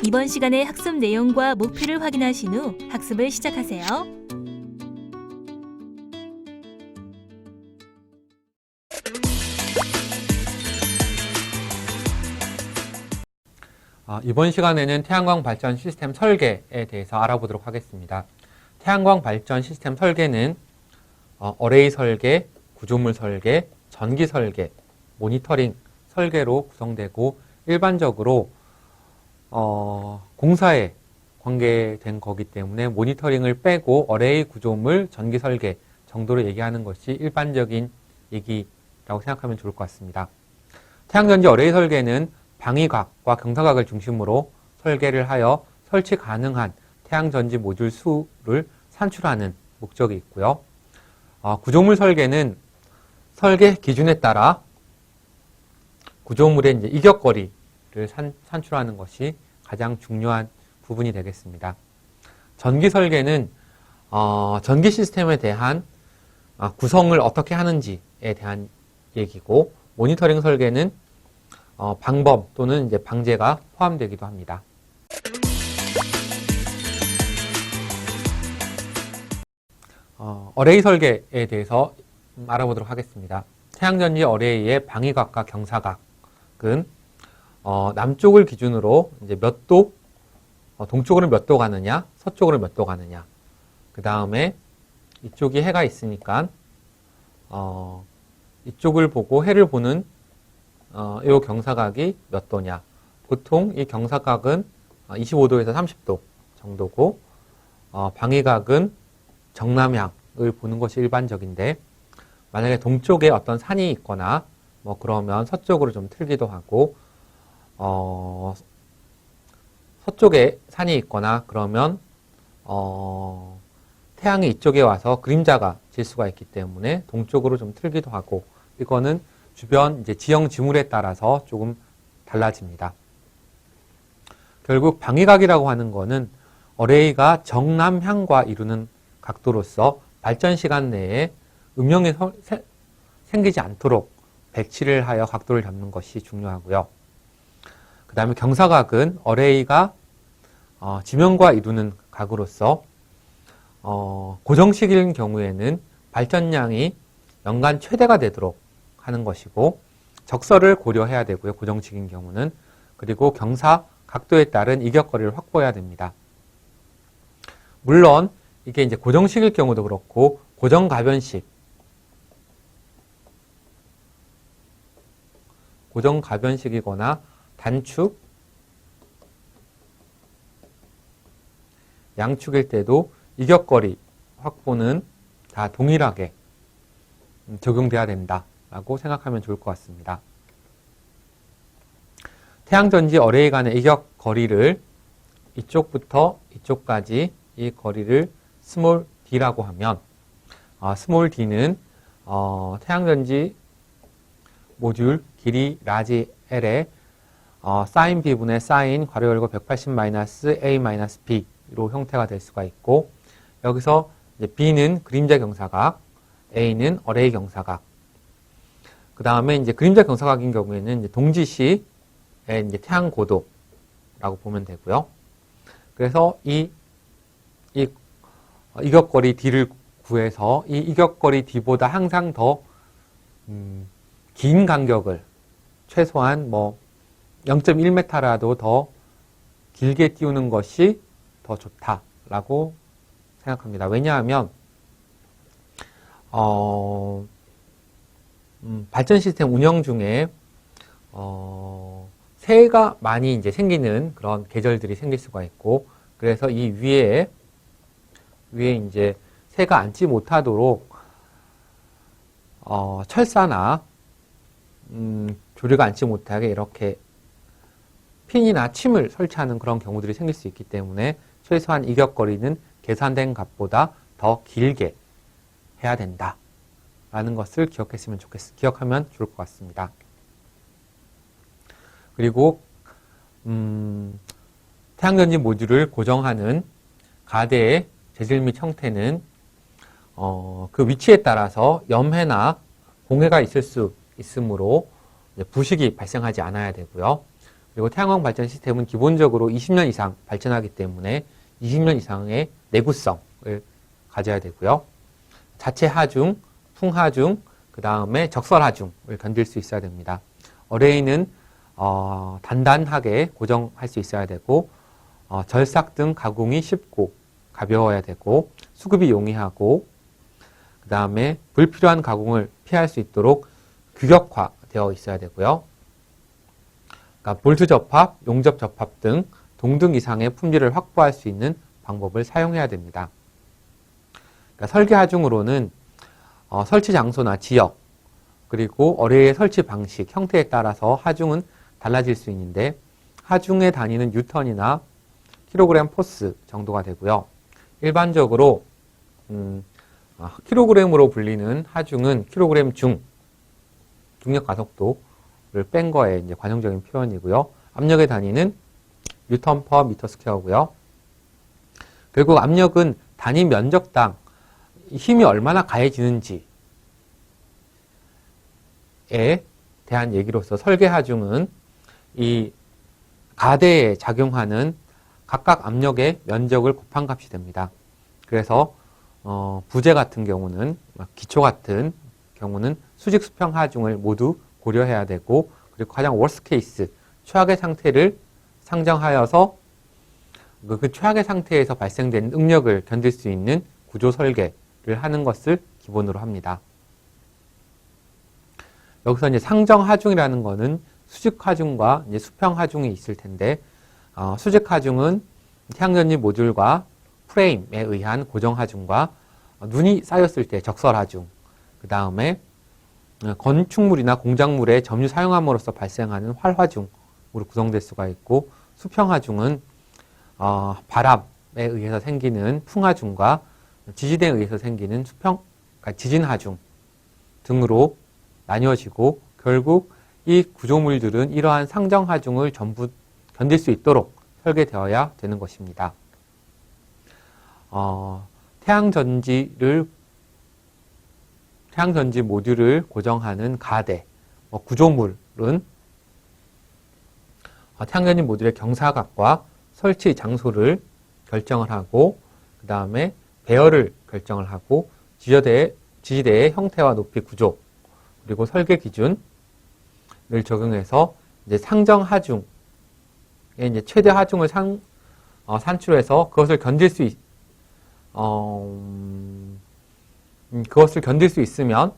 이번 시간의 학습 내용과 목표를 확인하신 후 학습을 시작하세요. 이번 시간에는 태양광 발전 시스템 설계에 대해서 알아보도록 하겠습니다. 태양광 발전 시스템 설계는 어레이 설계, 구조물 설계, 전기 설계, 모니터링 설계로 구성되고 일반적으로 공사에 관계된 거기 때문에 모니터링을 빼고 어레이, 구조물, 전기 설계 정도로 얘기하는 것이 일반적인 얘기라고 생각하면 좋을 것 같습니다. 태양전지 어레이 설계는 방위각과 경사각을 중심으로 설계를 하여 설치 가능한 태양전지 모듈 수를 산출하는 목적이 있고요. 구조물 설계는 설계 기준에 따라 구조물의 이제 이격거리를 산출하는 것이 가장 중요한 부분이 되겠습니다. 전기 설계는 전기 시스템에 대한 구성을 어떻게 하는지에 대한 얘기고, 모니터링 설계는 방법 또는 이제 방제가 포함되기도 합니다. 어레이 설계에 대해서 알아보도록 하겠습니다. 태양전지 어레이의 방위각과 경사각은 남쪽을 기준으로 이제 몇 도, 동쪽으로 몇 도 가느냐, 서쪽으로 몇 도 가느냐. 그 다음에 이쪽이 해가 있으니까 이쪽을 보고 해를 보는 이 경사각이 몇 도냐. 보통 이 경사각은 25도에서 30도 정도고, 방위각은 정남향을 보는 것이 일반적인데, 만약에 동쪽에 어떤 산이 있거나 그러면 서쪽으로 좀 틀기도 하고, 서쪽에 산이 있거나 그러면 태양이 이쪽에 와서 그림자가 질 수가 있기 때문에 동쪽으로 좀 틀기도 하고, 이거는 주변 이제 지형 지물에 따라서 조금 달라집니다. 결국 방위각이라고 하는 거는 어레이가 정남향과 이루는 각도로서 발전 시간 내에 음영이 생기지 않도록 배치를 하여 각도를 잡는 것이 중요하고요. 그 다음에 경사각은 어레이가 지면과 이루는 각으로서 고정식일 경우에는 발전량이 연간 최대가 되도록 하는 것이고, 적설을 고려해야 되고요. 고정식인 경우는. 그리고 경사 각도에 따른 이격거리를 확보해야 됩니다. 물론 이게 이제 고정식일 경우도 그렇고, 고정가변식이거나 단축, 양축일 때도 이격거리 확보는 다 동일하게 적용돼야 된다라고 생각하면 좋을 것 같습니다. 태양전지 어레이 간의 이격거리를 이쪽부터 이쪽까지 이 거리를 스몰 d라고 하면, 스몰 d는 태양전지 모듈 길이 라지 L에 사인 B분의 사인 괄호 열고 180-A-B로 형태가 될 수가 있고, 여기서 이제 B는 그림자 경사각, A는 어레이 경사각. 그 다음에 이제 그림자 경사각인 경우에는 이제 동지시의 이제 태양 고도라고 보면 되고요. 그래서 이 이격거리 D를 구해서 이 이격거리 D보다 항상 더 긴 간격을 최소한 0.1m라도 더 길게 띄우는 것이 더 좋다라고 생각합니다. 왜냐하면 발전 시스템 운영 중에 새가 많이 이제 생기는 그런 계절들이 생길 수가 있고, 그래서 이 위에 이제 새가 앉지 못하도록 철사나 조류가 앉지 못하게 이렇게 핀이나 침을 설치하는 그런 경우들이 생길 수 있기 때문에 최소한 이격거리는 계산된 값보다 더 길게 해야 된다라는 것을 기억하면 좋을 것 같습니다. 그리고 태양전지 모듈을 고정하는 가대의 재질 및 형태는 그 위치에 따라서 염해나 공해가 있을 수 있으므로 부식이 발생하지 않아야 되고요. 그리고 태양광 발전 시스템은 기본적으로 20년 이상 발전하기 때문에 20년 이상의 내구성을 가져야 되고요. 자체 하중, 풍하중, 그 다음에 적설 하중을 견딜 수 있어야 됩니다. 어레이는 단단하게 고정할 수 있어야 되고 절삭 등 가공이 쉽고 가벼워야 되고 수급이 용이하고 그 다음에 불필요한 가공을 피할 수 있도록 규격화되어 있어야 되고요. 그러니까 볼트 접합, 용접 접합 등 동등 이상의 품질을 확보할 수 있는 방법을 사용해야 됩니다. 그러니까 설계 하중으로는 설치 장소나 지역, 그리고 어레이의 설치 방식, 형태에 따라서 하중은 달라질 수 있는데 하중의 단위는 뉴턴이나 킬로그램 포스 정도가 되고요. 일반적으로 킬로그램으로 불리는 하중은 킬로그램 중력 가속도를 뺀 거에 이제 관용적인 표현이고요. 압력의 단위는 뉴턴 퍼 미터 스퀘어고요. 결국 압력은 단위 면적당 힘이 얼마나 가해지는지에 대한 얘기로서 설계 하중은 이 가대에 작용하는 각각 압력의 면적을 곱한 값이 됩니다. 그래서 부재 같은 경우는 기초 같은 경우는 수직 수평 하중을 모두 고려해야 되고 그리고 가장 워스트 케이스 최악의 상태를 상정하여서 그 최악의 상태에서 발생된 응력을 견딜 수 있는 구조 설계를 하는 것을 기본으로 합니다. 여기서 이제 상정 하중이라는 거는 수직 하중과 이제 수평 하중이 있을 텐데 수직 하중은 태양전지 모듈과 프레임에 의한 고정 하중과 눈이 쌓였을 때 적설 하중, 그 다음에 건축물이나 공작물에 점유 사용함으로써 발생하는 활화중으로 구성될 수가 있고 수평 하중은 바람에 의해서 생기는 풍하중과 지진에 의해서 생기는 그러니까 지진 하중 등으로 나뉘어지고 결국 이 구조물들은 이러한 상정 하중을 전부 견딜 수 있도록 설계되어야 되는 것입니다. 태양전지 모듈을 고정하는 가대, 구조물은 태양전지 모듈의 경사각과 설치 장소를 결정을 하고 그 다음에 배열을 결정을 하고 지지대의 형태와 높이 구조 그리고 설계 기준을 적용해서 이제 상정 하중에 이제 최대 하중을 산출해서 그것을 견딜 수 있으면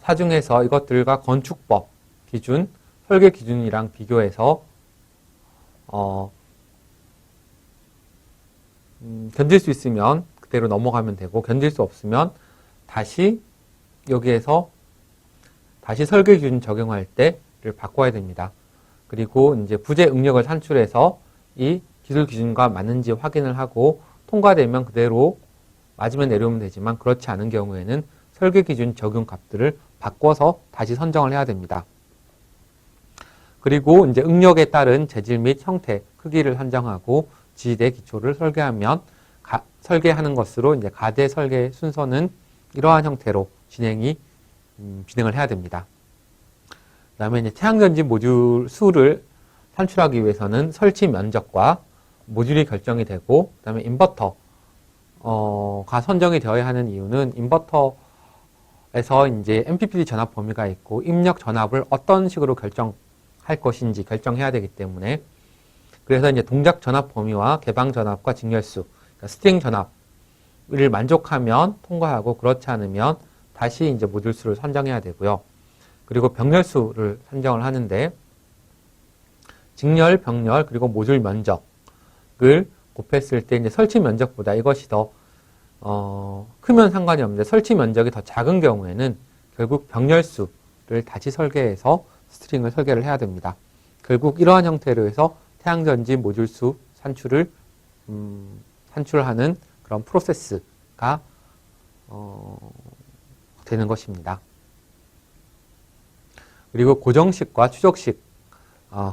사중에서 이것들과 건축법 기준, 설계 기준이랑 비교해서 견딜 수 있으면 그대로 넘어가면 되고 견딜 수 없으면 다시 여기에서 다시 설계 기준 적용할 때를 바꿔야 됩니다. 그리고 이제 부재 응력을 산출해서 이 기술 기준과 맞는지 확인을 하고 통과되면 그대로 맞으면 내려오면 되지만 그렇지 않은 경우에는 설계 기준 적용 값들을 바꿔서 다시 선정을 해야 됩니다. 그리고 이제 응력에 따른 재질 및 형태, 크기를 선정하고 지지대 기초를 설계하는 것으로 이제 가대 설계 순서는 이러한 형태로 진행을 해야 됩니다. 그 다음에 이제 태양전지 모듈 수를 산출하기 위해서는 설치 면적과 모듈이 결정이 되고, 그 다음에 인버터가 선정이 되어야 하는 이유는 인버터에서 이제 MPPT 전압 범위가 있고 입력 전압을 어떤 식으로 결정할 것인지 결정해야 되기 때문에 그래서 이제 동작 전압 범위와 개방 전압과 직렬수, 그러니까 스트링 전압을 만족하면 통과하고 그렇지 않으면 다시 이제 모듈 수를 선정해야 되고요. 그리고 병렬수를 선정을 하는데 직렬, 병렬, 그리고 모듈 면적을 곱했을 때 이제 설치 면적보다 이것이 더 크면 상관이 없는데 설치 면적이 더 작은 경우에는 결국 병렬수를 다시 설계해서 스트링을 설계를 해야 됩니다. 결국 이러한 형태로 해서 태양전지 모듈수 산출하는 그런 프로세스가 되는 것입니다. 그리고 고정식과 추적식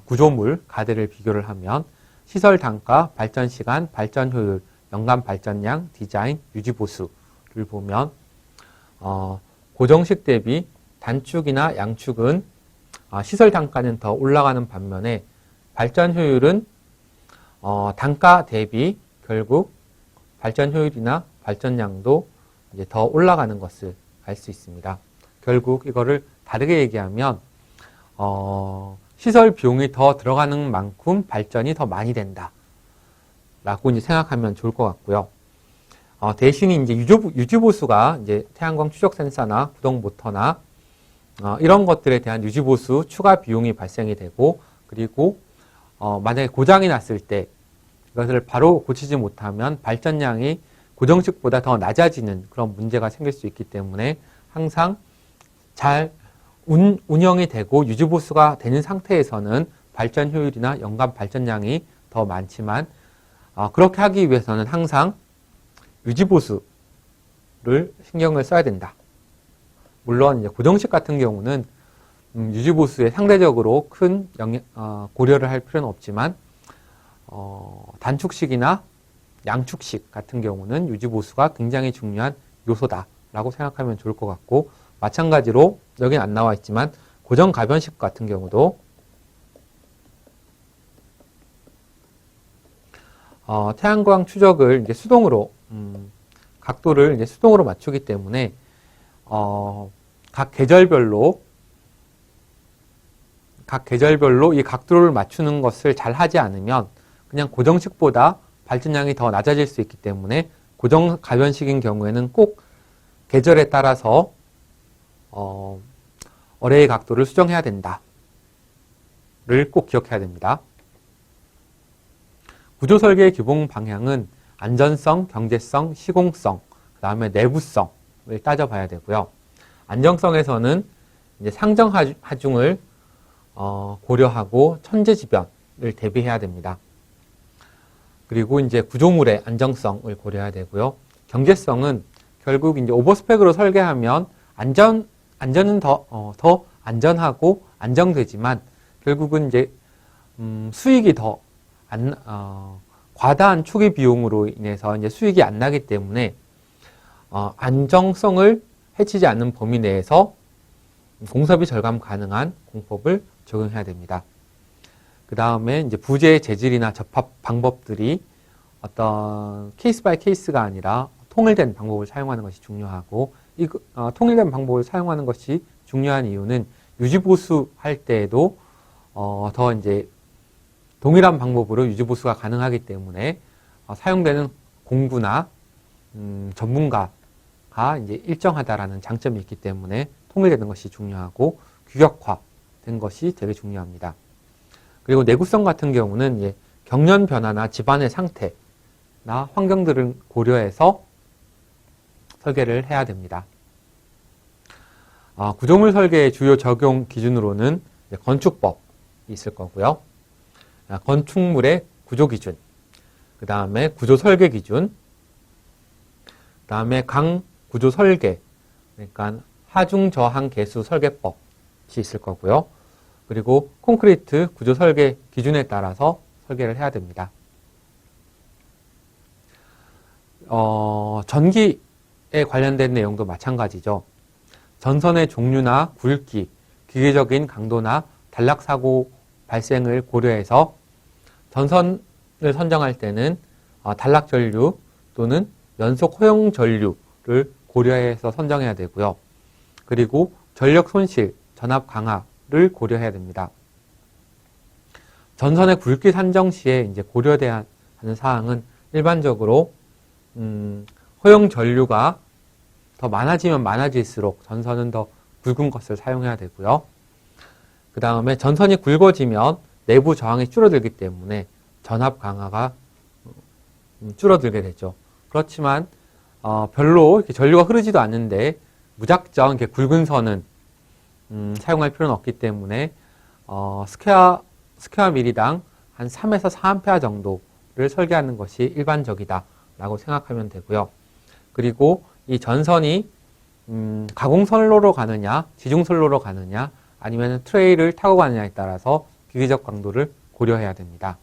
구조물 가대를 비교를 하면 시설 단가, 발전 시간, 발전 효율, 연간 발전량, 디자인, 유지 보수를 보면 고정식 대비 단축이나 양축은 시설 단가는 더 올라가는 반면에 발전 효율은 단가 대비 결국 발전 효율이나 발전량도 이제 더 올라가는 것을 알 수 있습니다. 결국 이거를 다르게 얘기하면 시설 비용이 더 들어가는 만큼 발전이 더 많이 된다 라고 이제 생각하면 좋을 것 같고요. 대신에 이제 유지보수가 이제 태양광 추적 센서나 구동 모터나 이런 것들에 대한 유지보수 추가 비용이 발생이 되고, 그리고 만약에 고장이 났을 때 이것을 바로 고치지 못하면 발전량이 고정식보다 더 낮아지는 그런 문제가 생길 수 있기 때문에 항상 잘 운영이 되고 유지보수가 되는 상태에서는 발전 효율이나 연간 발전량이 더 많지만 그렇게 하기 위해서는 항상 유지보수를 신경을 써야 된다. 물론 이제 고정식 같은 경우는 유지보수에 상대적으로 큰 고려를 할 필요는 없지만 단축식이나 양축식 같은 경우는 유지보수가 굉장히 중요한 요소다라고 생각하면 좋을 것 같고, 마찬가지로 여기는 안 나와 있지만 고정가변식 같은 경우도 태양광 추적을 이제 수동으로 각도를 이제 수동으로 맞추기 때문에 각 계절별로 이 각도를 맞추는 것을 잘 하지 않으면 그냥 고정식보다 발전량이 더 낮아질 수 있기 때문에 고정 가변식인 경우에는 꼭 계절에 따라서 어레이 각도를 수정해야 된다를 꼭 기억해야 됩니다. 구조 설계의 기본 방향은 안전성, 경제성, 시공성, 그 다음에 내부성을 따져봐야 되고요. 안정성에서는 이제 상정 하중을 고려하고 천재지변을 대비해야 됩니다. 그리고 이제 구조물의 안정성을 고려해야 되고요. 경제성은 결국 이제 오버스펙으로 설계하면 안전은 더 안전하고 안정되지만 결국은 이제 수익이 더 과다한 초기 비용으로 인해서 이제 수익이 안 나기 때문에 안정성을 해치지 않는 범위 내에서 공섭이 절감 가능한 공법을 적용해야 됩니다. 그 다음에 이제 부재의 재질이나 접합 방법들이 어떤 케이스 바이 케이스가 아니라 통일된 방법을 사용하는 것이 중요하고, 통일된 방법을 사용하는 것이 중요한 이유는 유지보수 할 때에도 더 이제 동일한 방법으로 유지보수가 가능하기 때문에 사용되는 공구나 전문가가 이제 일정하다라는 장점이 있기 때문에 통일되는 것이 중요하고 규격화된 것이 되게 중요합니다. 그리고 내구성 같은 경우는 경련 변화나 집안의 상태나 환경들을 고려해서 설계를 해야 됩니다. 구조물 설계의 주요 적용 기준으로는 건축법이 있을 거고요. 건축물의 구조 기준, 그 다음에 구조 설계 기준, 그 다음에 강 구조 설계, 그러니까 하중 저항 계수 설계법이 있을 거고요. 그리고 콘크리트 구조 설계 기준에 따라서 설계를 해야 됩니다. 전기에 관련된 내용도 마찬가지죠. 전선의 종류나 굵기, 기계적인 강도나 단락사고 발생을 고려해서 전선을 선정할 때는 단락전류 또는 연속 허용 전류를 고려해서 선정해야 되고요. 그리고 전력 손실, 전압 강화를 고려해야 됩니다. 전선의 굵기 산정 시에 이제 고려돼야 하는 사항은 일반적으로 허용 전류가 더 많아지면 많아질수록 전선은 더 굵은 것을 사용해야 되고요. 그 다음에 전선이 굵어지면 내부 저항이 줄어들기 때문에 전압 강화가 줄어들게 되죠. 그렇지만 별로 이렇게 전류가 흐르지도 않는데 무작정 이렇게 굵은 선은 사용할 필요는 없기 때문에 스퀘어 미리당 한 3에서 4A 정도를 설계하는 것이 일반적이다라고 생각하면 되고요. 그리고 이 전선이 가공선로로 가느냐, 지중선로로 가느냐, 아니면 트레이를 타고 가느냐에 따라서 기계적 강도를 고려해야 됩니다.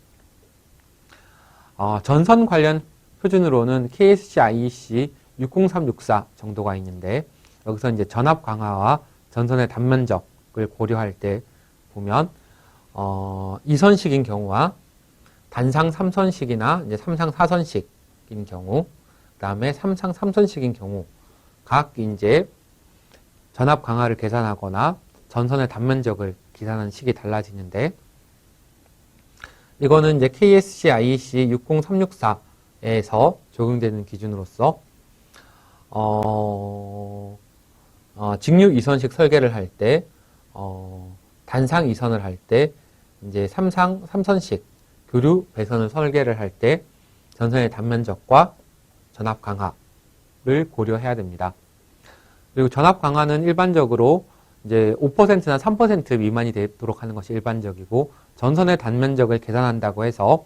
전선 관련 표준으로는 KSC IEC 60364 정도가 있는데, 여기서 이제 전압 강화와 전선의 단면적을 고려할 때 보면 2선식인 경우와 단상 3선식이나 이제 3상 4선식인 경우, 그다음에 3상 3선식인 경우 각 이제 전압 강하를 계산하거나 전선의 단면적을 계산하는 식이 달라지는데, 이거는 이제 KSC IEC 60364에서 적용되는 기준으로서 직류 2선식 설계를 할 때, 단상 2선을 할 때, 이제 3상 3선식 교류 배선을 설계를 할 때 전선의 단면적과 전압 강하를 고려해야 됩니다. 그리고 전압 강하는 일반적으로 이제 5%나 3% 미만이 되도록 하는 것이 일반적이고, 전선의 단면적을 계산한다고 해서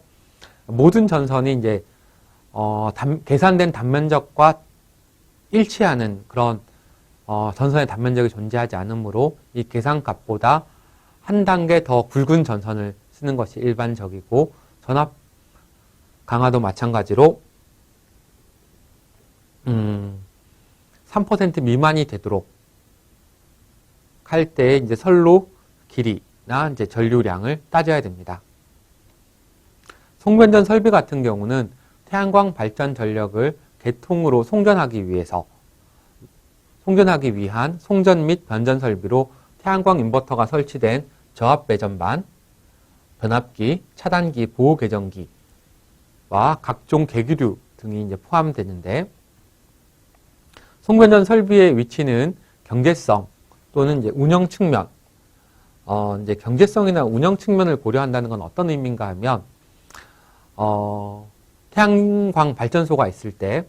모든 전선이 이제 계산된 단면적과 일치하는 그런 전선의 단면적이 존재하지 않으므로 이 계산값보다 한 단계 더 굵은 전선을 쓰는 것이 일반적이고, 전압 강화도 마찬가지로 3% 미만이 되도록 할 때 이제 선로 길이나 이제 전류량을 따져야 됩니다. 송변전 설비 같은 경우는 태양광 발전 전력을 계통으로 송전하기 위한 송전 및 변전 설비로 태양광 인버터가 설치된 저압 배전반, 변압기, 차단기, 보호 계정기와 각종 계기류 등이 이제 포함되는데, 송변전 설비의 위치는 경제성 또는 이제 운영 측면, 이제 경제성이나 운영 측면을 고려한다는 건 어떤 의미인가 하면, 태양광 발전소가 있을 때,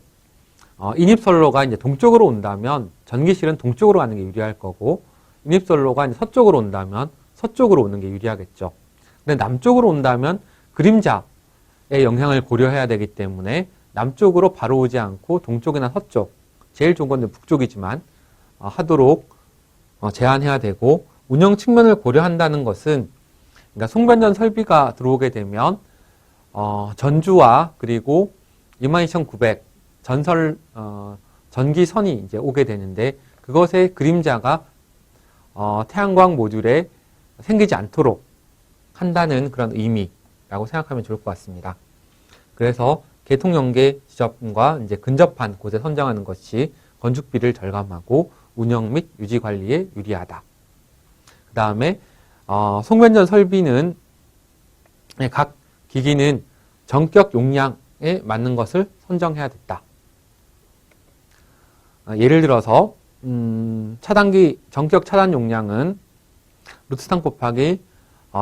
인입선로가 이제 동쪽으로 온다면 전기실은 동쪽으로 가는 게 유리할 거고, 인입선로가 이제 서쪽으로 온다면 서쪽으로 오는 게 유리하겠죠. 근데 남쪽으로 온다면 그림자의 영향을 고려해야 되기 때문에 남쪽으로 바로 오지 않고 동쪽이나 서쪽, 제일 좋은 건 북쪽이지만 하도록 제한해야 되고, 운영 측면을 고려한다는 것은, 그러니까 송변전 설비가 들어오게 되면 전주와 그리고 22900 전기선이 이제 오게 되는데, 그것의 그림자가 태양광 모듈에 생기지 않도록 한다는 그런 의미라고 생각하면 좋을 것 같습니다. 그래서 계통연계 지점과 이제 근접한 곳에 선정하는 것이 건축비를 절감하고 운영 및 유지 관리에 유리하다. 그 다음에 송변전 설비는 각 기기는 전격 용량에 맞는 것을 선정해야 됐다. 예를 들어서 차단기 전격 차단 용량은 루트3 곱하기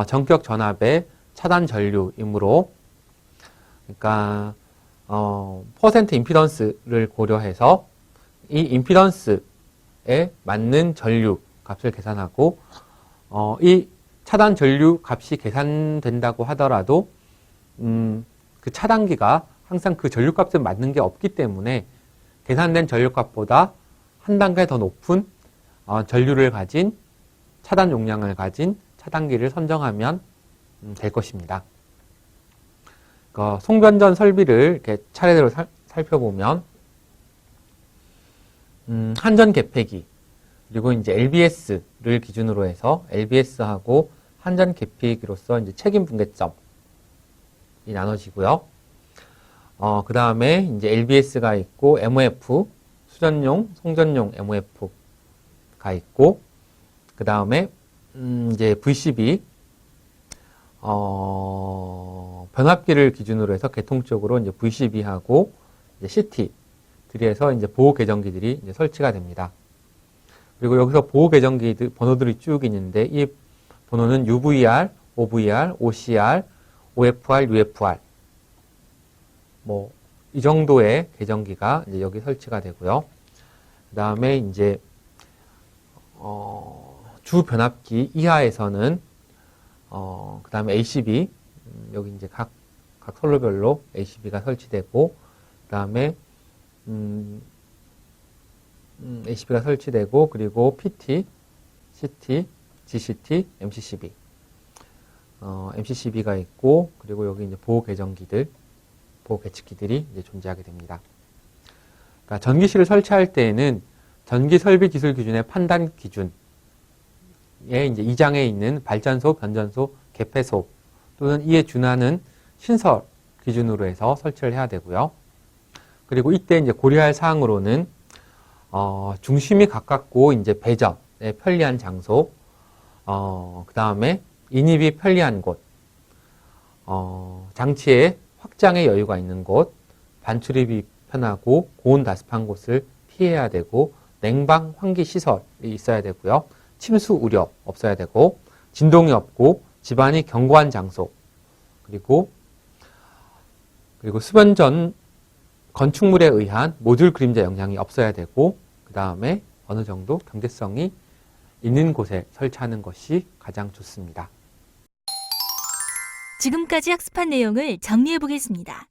전격 전압의 차단 전류이므로, 그러니까 퍼센트 임피던스를 고려해서 이 임피던스에 맞는 전류 값을 계산하고, 이 차단 전류 값이 계산된다고 하더라도 그 차단기가 항상 그 전류 값에 맞는 게 없기 때문에 계산된 전류 값보다 한 단계 더 높은 전류를 가진 차단 용량을 가진 차단기를 선정하면 될 것입니다. 송변전 설비를 이렇게 차례대로 살펴보면, 한전 계폐기, 그리고 이제 LBS를 기준으로 해서 LBS하고 한전 계폐기로서 이제 책임 분계점이 나눠지고요. 그 다음에 이제 LBS가 있고, MOF, 수전용, 송전용 MOF가 있고, 그 다음에 이제 VCB, 변압기를 기준으로 해서 계통적으로 이제 VCB하고 이제 CT들이 해서 이제 보호 계정기들이 이제 설치가 됩니다. 그리고 여기서 보호 계정기들 번호들이 쭉 있는데, 이 번호는 UVR, OVR, OCR, OFR, UFR 이 정도의 계정기가 이제 여기 설치가 되고요. 그 다음에 이제 주 변압기 이하에서는 그 다음에 ACB, 여기 이제 각 선로별로 ACB가 설치되고, 그 다음에 ACB가 설치되고, 그리고 PT, CT, GCT, MCCB, MCCB가 있고, 그리고 여기 이제 보호 계정기들, 보호 계측기들이 이제 존재하게 됩니다. 그러니까 전기실을 설치할 때에는 전기 설비 기술 기준의 판단 기준을 이제 2장에 있는 발전소, 변전소, 개폐소 또는 이에 준하는 신설 기준으로 해서 설치를 해야 되고요. 그리고 이때 이제 고려할 사항으로는 중심이 가깝고 이제 배전에 편리한 장소, 그 다음에 인입이 편리한 곳, 장치의 확장의 여유가 있는 곳, 반출입이 편하고 고온 다습한 곳을 피해야 되고 냉방 환기 시설이 있어야 되고요. 침수 우려 없어야 되고 진동이 없고 집안이 견고한 장소, 그리고 수변 전 건축물에 의한 모듈 그림자 영향이 없어야 되고 그 다음에 어느 정도 경제성이 있는 곳에 설치하는 것이 가장 좋습니다. 지금까지 학습한 내용을 정리해 보겠습니다.